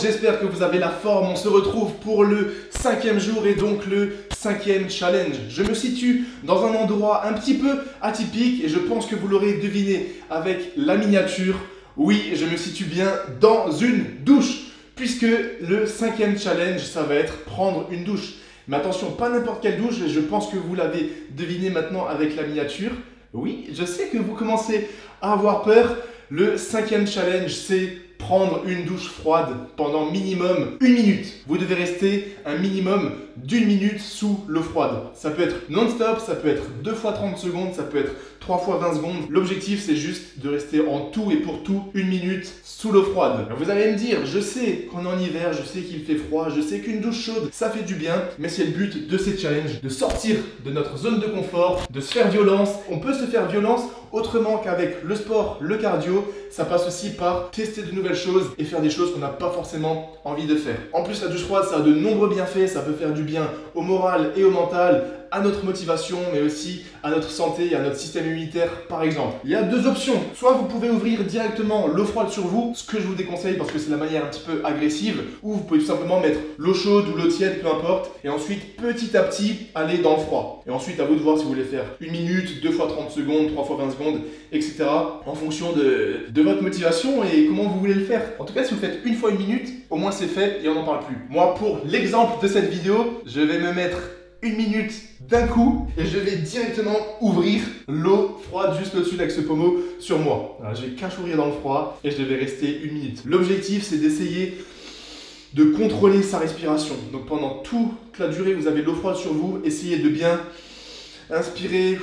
j'espère que vous avez la forme. On se retrouve pour le 5e jour et donc le 5e challenge. Je me situe dans un endroit un petit peu atypique et je pense que vous l'aurez deviné avec la miniature. Oui, je me situe bien dans une douche puisque le 5e challenge, ça va être prendre une douche. Mais attention, pas n'importe quelle douche, je pense que vous l'avez deviné maintenant avec la miniature. Oui, je sais que vous commencez à avoir peur. Le 5e challenge, c'est prendre une douche froide pendant minimum 1 minute. Vous devez rester un minimum d'1 minute sous l'eau froide. Ça peut être non-stop, ça peut être 2 fois 30 secondes, ça peut être 3 fois 20 secondes. L'objectif, c'est juste de rester en tout et pour tout 1 minute sous l'eau froide. Alors vous allez me dire, je sais qu'on est en hiver, je sais qu'il fait froid, je sais qu'une douche chaude, ça fait du bien, mais c'est le but de ces challenges, de sortir de notre zone de confort, de se faire violence. On peut se faire violence autrement qu'avec le sport, le cardio. Ça passe aussi par tester de nouvelles choses et faire des choses qu'on n'a pas forcément envie de faire. En plus, la douche froide, ça a de nombreux bienfaits. Ça peut faire du bien au moral et au mental, à notre motivation, mais aussi à notre santé et à notre système immunitaire, par exemple. Il y a 2 options. Soit vous pouvez ouvrir directement l'eau froide sur vous, ce que je vous déconseille parce que c'est la manière un petit peu agressive, ou vous pouvez tout simplement mettre l'eau chaude ou l'eau tiède, peu importe, et ensuite, petit à petit, aller dans le froid. Et ensuite, à vous de voir si vous voulez faire 1 minute, 2 fois 30 secondes, 3 fois 20 secondes, etc. en fonction de votre motivation et comment vous voulez le faire. En tout cas, si vous faites 1 fois 1 minute, au moins c'est fait et on n'en parle plus. Moi, pour l'exemple de cette vidéo, je vais me mettre 1 minute d'un coup et je vais directement ouvrir l'eau froide juste au-dessus avec ce pommeau sur moi. Alors, je vais cachourir dans le froid et je vais rester 1 minute. L'objectif, c'est d'essayer de contrôler sa respiration. Donc pendant toute la durée, vous avez l'eau froide sur vous, essayez de bien inspirer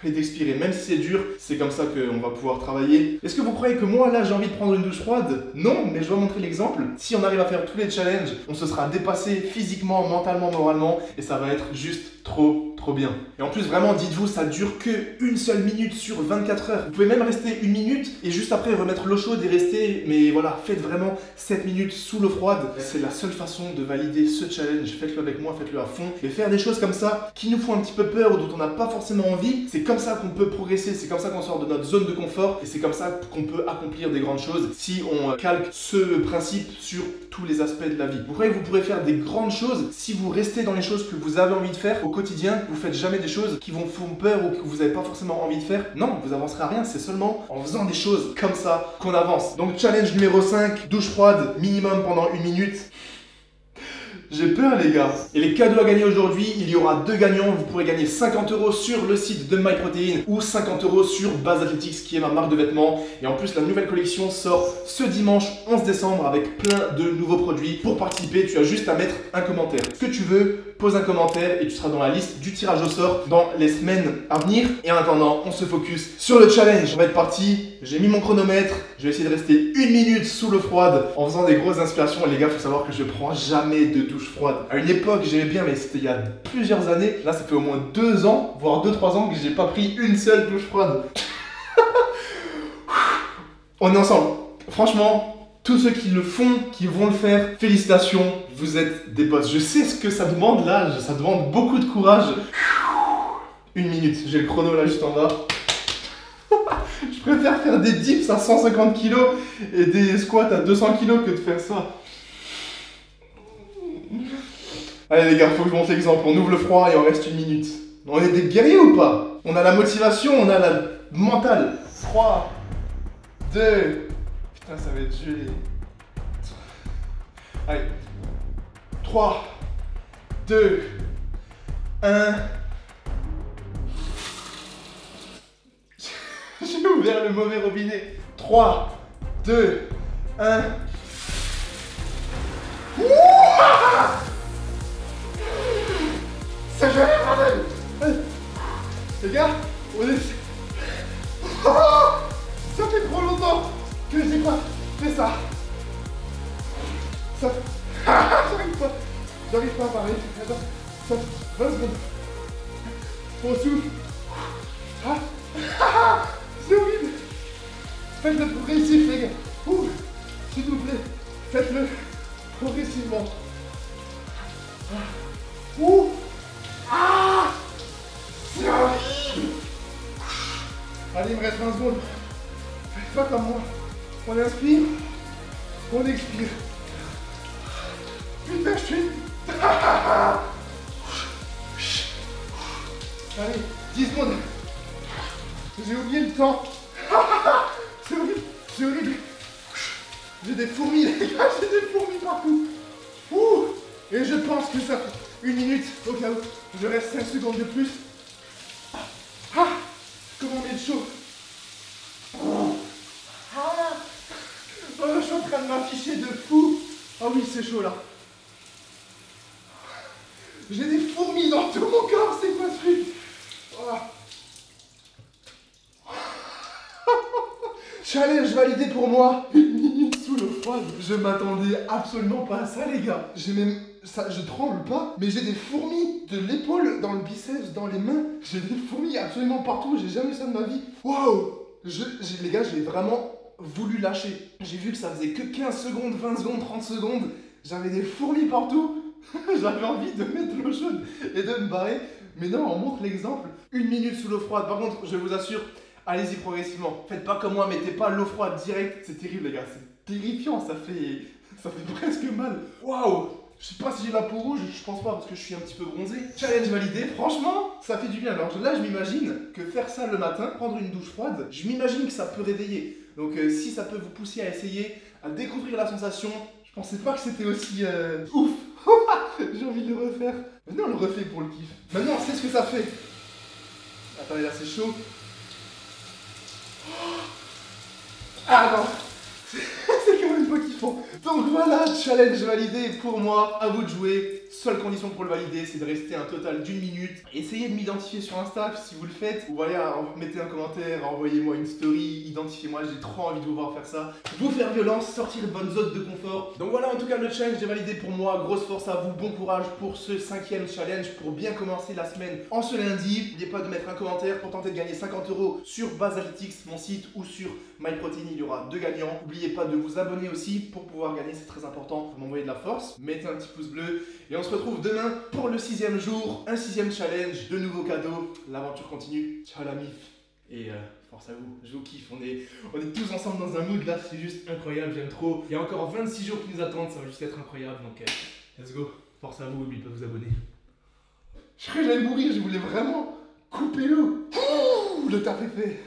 et d'expirer. Même si c'est dur, c'est comme ça qu'on va pouvoir travailler. Est-ce que vous croyez que moi, là, j'ai envie de prendre une douche froide? Non, mais je vais vous montrer l'exemple. Si on arrive à faire tous les challenges, on se sera dépassé physiquement, mentalement, moralement, et ça va être juste trop bien. Et en plus, vraiment, dites-vous, ça dure que 1 seule minute sur 24 heures. Vous pouvez même rester 1 minute et juste après remettre l'eau chaude et rester, mais voilà, faites vraiment 7 minutes sous l'eau froide. C'est la seule façon de valider ce challenge. Faites-le avec moi, faites-le à fond. Et faire des choses comme ça qui nous font un petit peu peur ou dont on n'a pas forcément envie, c'est comme ça qu'on peut progresser, c'est comme ça qu'on sort de notre zone de confort et c'est comme ça qu'on peut accomplir des grandes choses si on calque ce principe sur tous les aspects de la vie. Vous croyez que vous pourrez faire des grandes choses si vous restez dans les choses que vous avez envie de faire au quotidien? Vous faites jamais des choses qui vous font peur ou que vous n'avez pas forcément envie de faire? Non, vous avancerez à rien, c'est seulement en faisant des choses comme ça qu'on avance. Donc challenge numéro 5, douche froide minimum pendant 1 minute. J'ai peur les gars. Et les cadeaux à gagner aujourd'hui, il y aura 2 gagnants. Vous pourrez gagner 50 € sur le site de MyProtein ou 50 € sur Base Athletics qui est ma marque de vêtements. Et en plus, la nouvelle collection sort ce dimanche 11 décembre avec plein de nouveaux produits. Pour participer, tu as juste à mettre un commentaire. Ce que tu veux, pose un commentaire et tu seras dans la liste du tirage au sort dans les semaines à venir. Et en attendant, on se focus sur le challenge. On va être parti. J'ai mis mon chronomètre. Je vais essayer de rester 1 minute sous l'eau froide en faisant des grosses inspirations. Et les gars, il faut savoir que je prends jamais de douche froide. À une époque, j'aimais bien, mais c'était il y a plusieurs années. Là, ça fait au moins 2 ans, voire 2-3 ans que j'ai pas pris une seule douche froide. On est ensemble. Franchement, tous ceux qui le font, qui vont le faire, félicitations, vous êtes des boss. Je sais ce que ça demande là, ça demande beaucoup de courage. 1 minute, j'ai le chrono là juste en bas. Je préfère faire des dips à 150 kg et des squats à 200 kg que de faire ça. Allez les gars, faut que je montre l'exemple. On ouvre le froid et on reste 1 minute. On est des guerriers ou pas? On a la motivation, on a la mentale. 3, 2... Putain, ça va être gelé. Allez. 3, 2, 1... J'ai ouvert le mauvais robinet. 3, 2, 1... C'est gelé, bordel! Les gars, on est... Ça fait trop longtemps que j'ai pas fait ça. J'arrive pas à parler. Attends, ça, 20 secondes. On souffle. C'est horrible. Faites-le progressif, les gars. S'il vous plaît, faites-le progressivement. C'est horrible. Allez, il me reste 20 secondes. Faites pas comme moi. On inspire, on expire. Allez, 10 secondes. J'ai oublié le temps. C'est horrible, c'est horrible. J'ai des fourmis, les gars, j'ai des fourmis partout. Ouh. Et je pense que ça fait 1 minute au cas où. Je reste 5 secondes de plus. Ah, comment on est chaud. Ah. Oh, je suis en train de m'afficher de fou. Ah oui, c'est chaud là. J'ai des fourmis dans tout mon corps, c'est quoi ce truc? Oh. Challenge validé pour moi. 1 minute sous l'eau froide. Je m'attendais absolument pas à ça, les gars. J'ai même... ça, je tremble pas, mais j'ai des fourmis de l'épaule, dans le biceps, dans les mains. J'ai des fourmis absolument partout. J'ai jamais eu ça de ma vie. Waouh. Les gars, j'ai vraiment voulu lâcher. J'ai vu que ça faisait que 15 secondes, 20 secondes, 30 secondes. J'avais des fourmis partout. J'avais envie de mettre l'eau chaude et de me barrer. Mais non, on montre l'exemple. 1 minute sous l'eau froide. Par contre, je vous assure, allez-y progressivement. Faites pas comme moi, mettez pas l'eau froide direct. C'est terrible, les gars. C'est terrifiant. Ça fait presque mal. Waouh. Je sais pas si j'ai la peau rouge. Je pense pas parce que je suis un petit peu bronzé. Challenge validé. Franchement, ça fait du bien. Alors là, je m'imagine que faire ça le matin, prendre une douche froide, je m'imagine que ça peut réveiller. Donc si ça peut vous pousser à essayer, à découvrir la sensation, je pensais pas que c'était aussi ouf. J'ai envie de le refaire. Maintenant, on le refait pour le kiff. Maintenant, on sait ce que ça fait. Attendez, là, c'est chaud. Ah non. C'est quand même pas kiffant. Donc voilà, challenge validé pour moi. À vous de jouer. Seule condition pour le valider, c'est de rester un total d'1 minute. Essayez de m'identifier sur Insta si vous le faites. Ou voilà, mettez un commentaire, envoyez-moi une story, identifiez-moi, j'ai trop envie de vous voir faire ça. Vous faire violence, sortir de votre zone de confort. Donc voilà, en tout cas, le challenge est validé pour moi. Grosse force à vous, bon courage pour ce 5e challenge pour bien commencer la semaine en ce lundi. N'oubliez pas de mettre un commentaire pour tenter de gagner 50 € sur Basaltix, mon site, ou sur MyProtein. Il y aura 2 gagnants. N'oubliez pas de vous abonner aussi pour pouvoir gagner, c'est très important. Vous m'envoyez de la force, mettez un petit pouce bleu. Et on se retrouve demain pour le 6e jour, un 6e challenge, de nouveaux cadeaux. L'aventure continue. Ciao la mif. Et force à vous, je vous kiffe. On est tous ensemble dans un mood là, c'est juste incroyable, j'aime trop. Il y a encore 26 jours qui nous attendent, ça va juste être incroyable. Donc let's go. Force à vous, n'oubliez pas de vous abonner. Je croyais que j'allais mourir, je voulais vraiment couper l'eau. Le taf est fait.